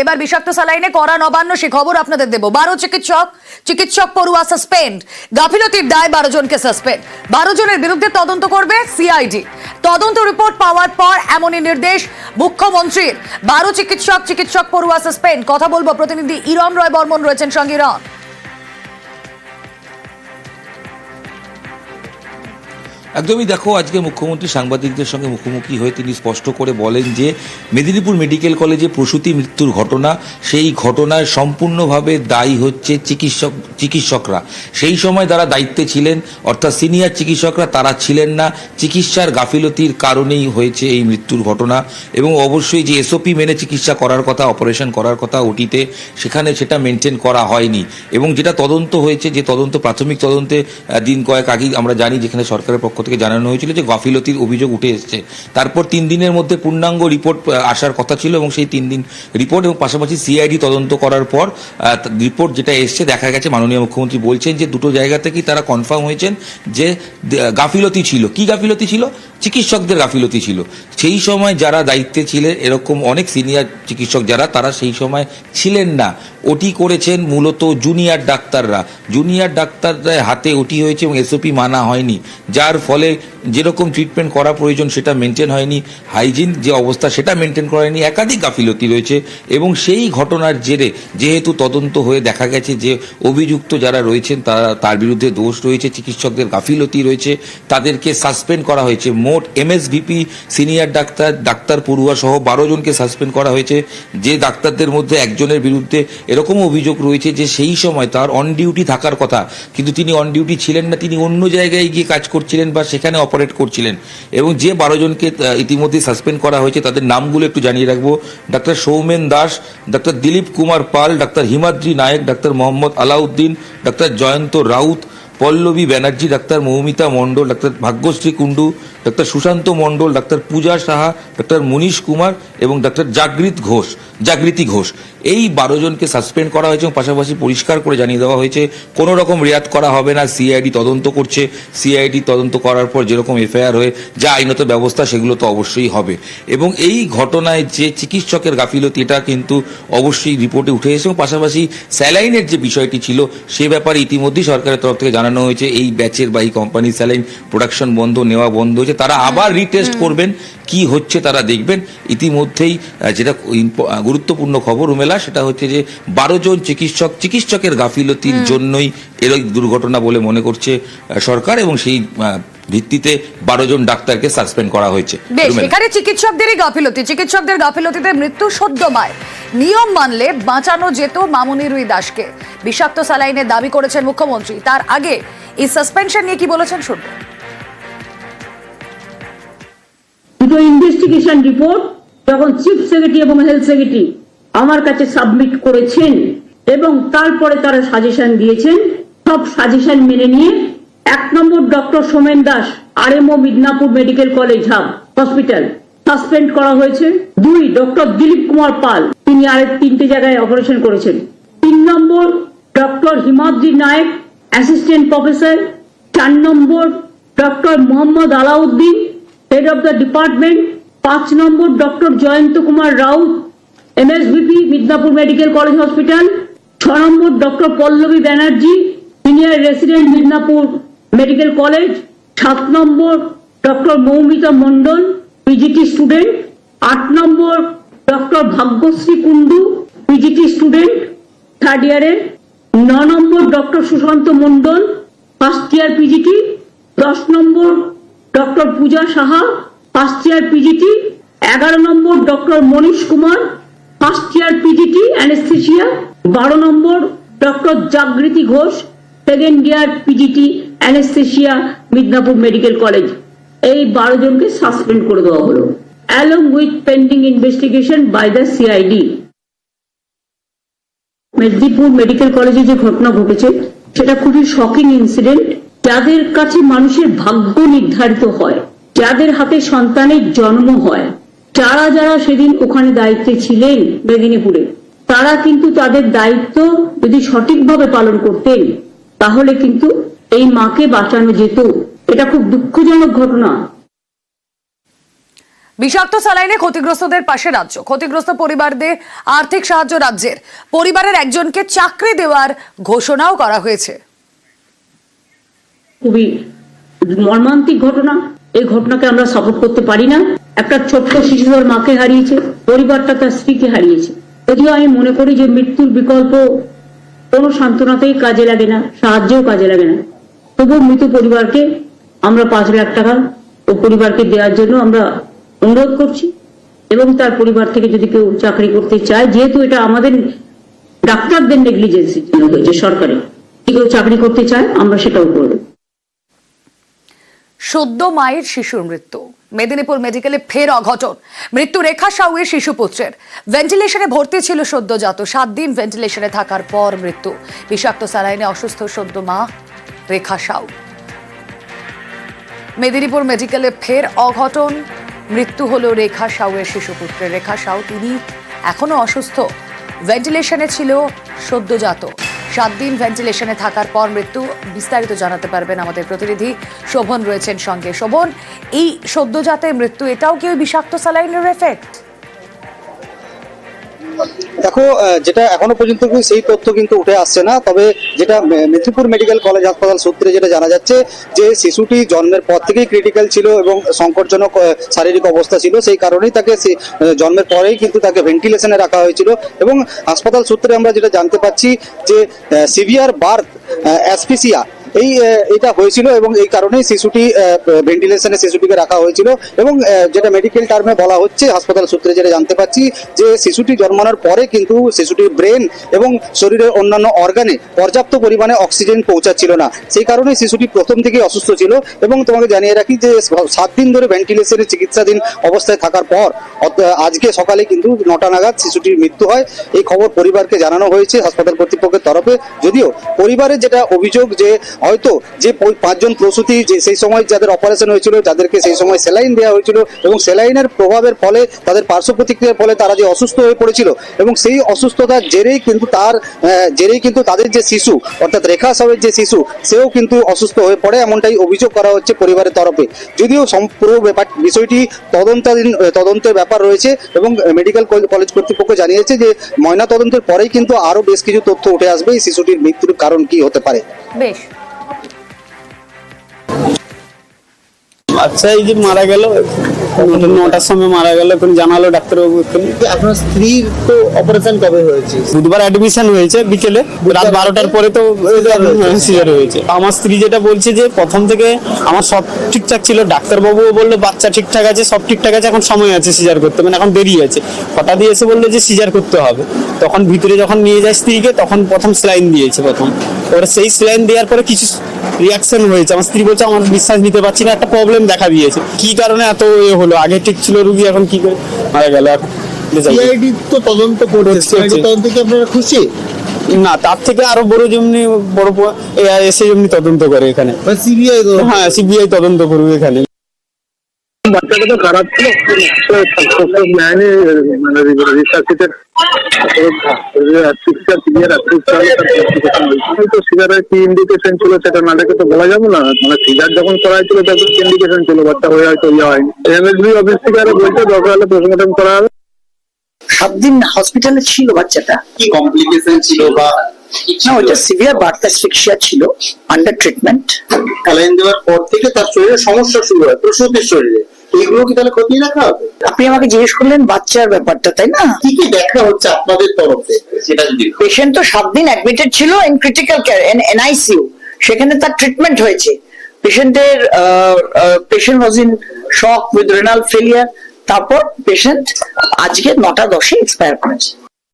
এবার বিষাক্ত স্যালাইনে কড়া নবান্ন সে খবর আপনাদের দেব। 12 চিকিৎসক পড়ুয়া সাসপেন্ড, গাফিলতির দায় 12 জনকে সাসপেন্ড। 12 জনের বিরুদ্ধে তদন্ত করবে সিআইডি। তদন্ত রিপোর্ট পাওয়ার পর এমনই নির্দেশ মুখ্যমন্ত্রীর। 12 চিকিৎসক পড়ুয়া সাসপেন্ড। কথা বলবো প্রতিনিধি ইরম রয় বর্মন রয়েছেন সঙ্গে। ইরম, একদমই দেখো, আজকে মুখ্যমন্ত্রী সাংবাদিকদের সঙ্গে মুখোমুখি হয়ে তিনি স্পষ্ট করে বলেন যে মেদিনীপুর মেডিকেল কলেজে প্রসূতি মৃত্যুর ঘটনা, সেই ঘটনায় সম্পূর্ণভাবে দায়ী হচ্ছে চিকিৎসকরা। সেই সময় যারা দায়িত্বে ছিলেন অর্থাৎ সিনিয়র চিকিৎসকরা তারা ছিলেন না, চিকিৎসার গাফিলতির কারণেই হয়েছে এই মৃত্যুর ঘটনা। এবং অবশ্যই যে এসওপি মেনে চিকিৎসা করার কথা, অপারেশন করার কথা ওটিতে, সেখানে সেটা মেনটেন করা হয়নি। এবং যেটা তদন্ত হয়েছে, যে তদন্ত প্রাথমিক তদন্তে দিন কয়েক আগেই আমরা জানি যেখানে সরকারের পক্ষ থেকে জানানো হয়েছিল যে গাফিলতির অভিযোগ উঠে এসেছে। তারপর 3 দিনের মধ্যে পূর্ণাঙ্গ রিপোর্ট আসার কথা ছিল এবং সেই 3 দিন রিপোর্ট এবং পাশাপাশি সিআইডি তদন্ত করার পর রিপোর্ট যেটা এসছে, দেখা গেছে মাননীয় মুখ্যমন্ত্রী বলছেন যে দুটো জায়গা থেকেই তারা কনফার্ম হয়েছেন যে গাফিলতি ছিল। কি গাফিলতি ছিল? চিকিৎসকদের গাফিলতি ছিল। সেই সময় যারা দায়িত্বে ছিলেন এরকম অনেক সিনিয়র চিকিৎসক যারা, তারা সেই সময় ছিলেন না। ওটি করেছেন মূলত জুনিয়র ডাক্তাররা। জুনিয়র ডাক্তারদের হাতে ওটি হয়েছে এবং এসওপি মানা হয়নি, যার ফলে যেরকম ট্রিটমেন্ট করা প্রয়োজন সেটা মেনটেন হয়নি, হাইজিন যে অবস্থা সেটা মেনটেন করা হয়নি, একাধিক গাফিলতি রয়েছে। এবং সেই ঘটনার জেরে যেহেতু তদন্ত হয়ে দেখা গেছে যে অভিযুক্ত যারা রয়েছেন তার বিরুদ্ধে দোষ রয়েছে, চিকিৎসকদের গাফিলতি রয়েছে, তাদেরকে সাসপেন্ড করা হয়েছে। মোট এমএসভিপি, সিনিয়র ডাক্তার পড়ুয়া সহ 12 জনকে সাসপেন্ড করা হয়েছে। যে ডাক্তারদের মধ্যে একজনের বিরুদ্ধে এরকম অভিযোগ রয়েছে যে সেই সময় তার অন ডিউটি থাকার কথা, কিন্তু তিনি অন ডিউটি ছিলেন না, তিনি অন্য জায়গায় গিয়ে কাজ করছিলেন বা সেখানে অপারেট করছিলেন। এবং যে 12 জনকে ইতিমধ্যে সাসপেন্ড করা হয়েছে তাদের নামগুলো একটু জানিয়ে রাখবো। Doctor Soumen Das, doctor Dilip Kumar Pal, doctor Himadri Nayak, doctor Mohammad Alauddin, doctor Jayanta Raut, Pallabi Banerjee, doctor Moumita Mondal, doctor Bhagyashree Kundu, doctor Sushanta Mondal, doctor Puja Saha, doctor Manish Kumar এবং ডাক্তার জাগৃতি ঘোষ। এই 12 জনকে সাসপেন্ড করা হয়েছে এবং পাশাপাশি পরিষ্কার করে জানিয়ে দেওয়া হয়েছে কোনো রকম রেয়াত করা হবে না। সিআইডি তদন্ত করছে, সিআইডি তদন্ত করার পর যেরকম এফআইআর হয়ে যা আইনত ব্যবস্থা সেগুলো তো অবশ্যই হবে। এবং এই ঘটনায় যে চিকিৎসকের গাফিলতি, এটা কিন্তু অবশ্যই রিপোর্টে উঠে এসেছে। এবং পাশাপাশি স্যালাইনের যে বিষয়টি ছিল সে ব্যাপারে ইতিমধ্যেই সরকারের তরফ থেকে জানানো হয়েছে এই ব্যাচের বা এই কোম্পানি স্যালাইন প্রোডাকশন বন্ধ, নেওয়া বন্ধ হয়েছে, তারা আবার রিটেস্ট করবেন, কি হচ্ছে তারা দেখবেন। ইতিমধ্যেই যেটা গুরুত্বপূর্ণ খবর উমেলা, সেটা হচ্ছে যে 12 জন চিকিৎসকের গাফিলতির জন্যই এর দুর্ঘটনা বলে মনে করছে সরকার এবং সেই ভিত্তিতে 12 জন ডাক্তারকে সাসপেন্ড করা হয়েছে। এখানে চিকিৎসকদের গাফিলতিতে মৃত্যু সদ্যমায়। নিয়ম মানলে বাঁচানো যেত মামুনি রুই দাসকে। বিষাক্ত স্যালাইনের দাবি করেছেন মুখ্যমন্ত্রী। তার আগে এই সাসপেনশন নিয়ে কি বলেছেন শুনবো। দুটো ইনভেস্টিগেশন রিপোর্ট যখন চিফ সেক্রেটারি এবং হেলথ সেক্রেটারি আমার কাছে সাবমিট করেছেন এবং তারপরে তারা সাজেশন দিয়েছেন, সব সাজেশন মেনে নিয়ে 1 নম্বর doctor Somen Das, RMO Midnapore medical college hospital, suspend করা হয়েছে। 2 ডক্টর দিলীপ কুমার পাল, তিনি আরেক 3টে জায়গায় অপারেশন করেছেন। 3 নম্বর doctor Himadri Nayak, assistant professor. 4 নম্বর doctor Mohammad Alauddin, head of the department. 5 নম্বর doctor Jayanta Kumar Raut, MSVP Midnapore medical college hospital. 6 নম্বর doctor Pallabi Banerjee, senior resident Midnapore medical college. 7 নম্বর doctor Moumita Mondal, PGT student. 8 নম্বর doctor Bhagyashree Kundu, PGT student 3rd ইয়ারে। 9 নম্বর doctor Sushanta Mondal, 1st year PGT. 10 নম্বর doctor Puja Saha, 1st year PGT. 11 নম্বর doctor Manish Kumar, 1st year PGT anaesthesia. 12 নম্বর doctor Jagriti Ghosh, 2nd year PGT anaesthesia Midnapore medical college. এই 12 জনকে suspend করে দেওয়া হলো along with pending investigation by the CID. Medinipur medical কলেজে যে ঘটনা ঘটেছে সেটা খুবই শকিং ইনসিডেন্ট। যাদের কাছে মানুষের ভাগ্য নির্ধারিত হয়, যাদের হাতে সন্তানের জন্ম হয়, যারা সেদিন ওখানে দায়িত্বে ছিলেন মেদিনীপুরে, তারা কিন্তু তাদের দায়িত্ব যদি সঠিকভাবে পালন করতেন তাহলে কিন্তু এই মাকে বাঁচানো যেত। এটা খুব দুঃখজনক ঘটনা। বিষাক্ত স্যালাইনে ক্ষতিগ্রস্তদের পাশে রাজ্য, ক্ষতিগ্রস্ত পরিবারদের আর্থিক সাহায্য রাজ্যের, পরিবারের একজনকে চাকরি দেওয়ার ঘোষণাও করা হয়েছে। খুবই মর্মান্তিক ঘটনা। এই ঘটনাকে আমরা সাপোর্ট করতে পারি না। একটা ছোট্ট শিশু তার মাকে হারিয়েছে, পরিবারটা তার স্ত্রীকে হারিয়েছে। যদিও আমি মনে করি যে মৃত্যুর বিকল্প কোনো সান্ত্বনাতেই কাজে লাগে না, সাহায্যও কাজে লাগে না। তবুও মৃত পরিবারকে আমরা 5 লাখ টাকা ও পরিবারকে দেওয়ার জন্য আমরা অনুরোধ করছি, এবং তার পরিবার থেকে যদি কেউ চাকরি করতে চায়, যেহেতু এটা আমাদের ডাক্তারদের নেগলিজেন্সির জন্য হয়েছে, সরকারের, কেউ চাকরি করতে চায় আমরা সেটাও করব। সদ্য মায়ের শিশুর মৃত্যু, মেদিনীপুর মেডিকেলে ফের অঘটন। মৃত্যু রেখা সাউয়ের শিশুপুত্রের। ভেন্টিলেশনে ভর্তি ছিল সদ্যজাত, 7 দিন ভেন্টিলেশনে থাকার পর মৃত্যু। বিষাক্ত স্যালাইনে অসুস্থ সদ্য মা রেখা সাউ। মেদিনীপুর মেডিকেলে ফের অঘটন, মৃত্যু হলো রেখা সাউয়ের শিশুপুত্রের। রেখা সাউ তিনি এখনো অসুস্থ, ভেন্টিলেশনে ছিল সদ্যজাত, 7 দিন ভেন্টিলেশনে থাকার পর মৃত্যু। বিস্তারিত জানাতে পারবেন আমাদের প্রতিনিধি শোভন রয়েছেন সঙ্গে। শোভন, এই সদ্যজাতের মৃত্যু, এটাও কি ওই বিষাক্ত স্যালাইনের এফেক্ট? দেখো, যেটা এখনো পর্যন্ত সেই তথ্য কিন্তু উঠে আসছে না, তবে যেটা মেদিনীপুর মেডিকেল কলেজ হাসপাতাল সূত্রে যেটা জানা যাচ্ছে যে শিশুটি জন্মের পর থেকেই ক্রিটিক্যাল ছিল এবং সংকটজনক শারীরিক অবস্থা ছিল, সেই কারণেই তাকে জন্মের পরেই কিন্তু তাকে ভেন্টিলেশনে রাখা হয়েছিল। এবং হাসপাতাল সূত্রে আমরা যেটা জানতে পাচ্ছি যে সিভিয়ার বার্থ অ্যাসফিসিয়া এটা হয়েছিল এবং এই কারণেই শিশুটি ভেন্টিলেশনে শিশুটিকে রাখা হয়েছিল। এবং যেটা মেডিকেল টার্মে বলা হচ্ছে, হাসপাতাল সূত্রে যেটা জানতে পাচ্ছি যে শিশুটি জন্মানোর পরে কিন্তু শিশুটির ব্রেন এবং শরীরের অন্যান্য অর্গানে পর্যাপ্ত পরিমাণে অক্সিজেন পৌঁছাচ্ছিল না, সেই কারণে শিশুটি প্রথম থেকেই অসুস্থ ছিল। এবং তোমাকে জানিয়ে রাখি যে 7 দিন ধরে ভেন্টিলেশনে চিকিৎসাধীন অবস্থায় থাকার পর আজকে সকালে কিন্তু 9টা নাগাদ শিশুটির মৃত্যু হয়। এই খবর পরিবারকে জানানো হয়েছে হাসপাতাল কর্তৃপক্ষের তরফে। যদিও পরিবারের যেটা অভিযোগ যে হয়তো যে 5 জন প্রসূতি যে সেই সময় যাদের অপারেশন হয়েছিল, যাদেরকে সেই সময় স্যালাইন দেওয়া হয়েছিল এবং স্যালাইনের প্রভাবের ফলে তাদের পার্শ্ব প্রতিক্রিয়ার ফলে তারা যে অসুস্থ হয়ে পড়েছিল, এবং সেই অসুস্থতার জেরেই কিন্তু তাদের যে শিশু অর্থাৎ রেখা সাউয়ের যে শিশু, সেও কিন্তু অসুস্থ হয়ে পড়ে, এমনটাই অভিযোগ করা হচ্ছে পরিবারের তরফে। যদিও পুরো বিষয়টি তদন্তের ব্যাপার রয়েছে এবং মেডিকেল কলেজ কর্তৃপক্ষ জানিয়েছে যে ময়না তদন্তের পরেই কিন্তু আরো বেশ কিছু তথ্য উঠে আসবে এই শিশুটির মৃত্যুর কারণ কি হতে পারে। বেশ, আচ্ছা, এই যে মারা গেল 9টার সময় মারা গেল, এখন জানালো ডাক্তারবাবু। আপনার স্ত্রীর তো অপারেশন কবে হয়েছে? বুধবার অ্যাডমিশন হয়েছে বিকেলে, রাত 12টার পরে তো সিজার হয়েছে। আমার স্ত্রী যেটা বলছে যে প্রথম থেকে আমার সব ঠিকঠাক ছিল, ডাক্তারবাবুও বললো বাচ্চা ঠিকঠাক আছে, সব ঠিকঠাক আছে, এখন সময় আছে সিজার করতে, মানে এখন দেরি আছে। হঠাৎ এসে বললো যে সিজার করতে হবে। তখন ভিতরে যখন নিয়ে যায় স্ত্রীকে, তখন প্রথম স্যালাইন দিয়েছে ওরা সেই স্যালাইন দেওয়ার পরে কিছু রিয়াকশন হয়েছে। আমার স্ত্রী বলছে আমার বিশ্বাস নিতে পারছি না, একটা প্রবলেম দেখা দিয়েছে, কি কারণে এত হলো, আগে ঠিক ছিল রুগী, এখন কি করে মারা গেল। সিআইডি তো তদন্ত করছে, তদন্ত কি আপনারা খুশি? না, তার থেকে আরো বড় যেমনি বড় এসে যেমনি তদন্ত করে এখানে, সিবিআই? হ্যাঁ, সিবিআই তদন্ত করবে এখানে। বাচ্চাটা তো খারাপ ছিল, সিজারের কি ইন্ডিকেশন ছিল সেটা না দেখে তো বলা যাবে না। মানে সিজার যখন করা হয়েছিল তখন ইন্ডিকেশন ছিল বাচ্চা হয়ে হয়তো হয়নি। এমএসবি অফিস থেকে আরো বলছে দরকার হলে পোস্টমর্টম করা হবে। 7 দিন হসপিটালে ছিল বাচ্চাটা। কি কমপ্লিকেশন ছিল বা না, ওটা সিভিয়ার বার্থ অ্যাসফিক্সিয়া ছিল, আন্ডার ট্রিটমেন্ট। স্যালাইন দেওয়ার পর থেকে তার শরীরে সমস্যা শুরু হয়, প্রসূতির শরীরে। এইগুলো কি তাহলে খতিয়ে দেখা হবে? আপনি আমাকে জিজ্ঞেস করলেন বাচ্চার ব্যাপারটা, তাই না? কি কি দেখা হচ্ছে আপনাদের তরফে সেটা যদি। পেশেন্ট তো 7 দিন অ্যাডমিটেড ছিল ইন ক্রিটিক্যাল কেয়ার, এনআইসিইউ। সেখানে তার ট্রিটমেন্ট হয়েছে। Patient was in shock with renal failure. তারপর পেশেন্ট আজকে 9টা 10-এ এক্সপায়ার করেছে।